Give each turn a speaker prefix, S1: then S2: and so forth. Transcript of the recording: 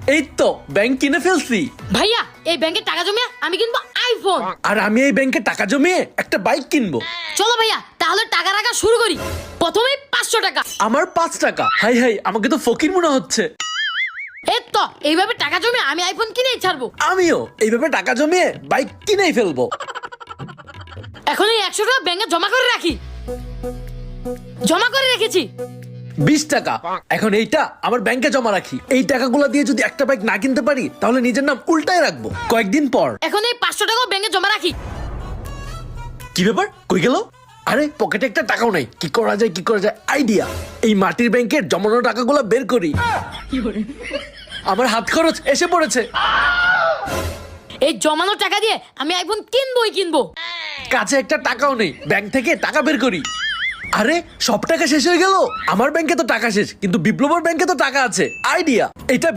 S1: এই তো ব্যাংক কিনে ফেলছি।
S2: ভাইয়া এই ব্যাংকে টাকা জমিয়ে আমি কিনবো আইফোন।
S1: আর আমি এই ব্যাংকে টাকা জমিয়ে একটা বাইক কিনবো।
S2: চলো ভাইয়া তাহলে টাকা রাখা শুরু করি। প্রথমেই 500 টাকা।
S1: আমার 5 টাকা। হাই হাই, আমাকে তো ফকির মনে হচ্ছে।
S2: এই তো এইভাবে টাকা জমিয়ে আমি আইফোন কিনেই ছাড়বো।
S1: আমিও এইভাবে টাকা জমিয়ে বাইক কিনেই ফেলবো।
S2: এখন এই 100 টাকা ব্যাংকে জমা করে রাখি। জমা করে রেখেছি।
S1: 20 টাকা। এখন এইটা আমার ব্যাংকে জমা রাখি। এই টাকাগুলো দিয়ে যদি একটা বাইক না কিনতে পারি তাহলে নিজের নাম উল্টায় রাখবো। কয়েকদিন পর।
S2: এখন এই 500 টাকাও ব্যাংকে জমা রাখি।
S1: কি ব্যাপার, কই গেল? আরে পকেটে একটা টাকাও নাই। কি করা যায় আইডিয়া। এই মাটির ব্যাংকের জমানো টাকাগুলো বের করি। আমার হাত খরচ এসে পড়েছে।
S2: এই জমানো টাকা দিয়ে আমি আইফোন কিনবো।
S1: কাছে একটা টাকাও নেই। ব্যাংক থেকে টাকা বের করি। আরে সব টাকা শেষ হয়ে গেল। আমার ব্যাংকে তো টাকা শেষ, কিন্তু বিপ্লবের ব্যাংকে তো টাকা আছে। আইডিয়া। এটা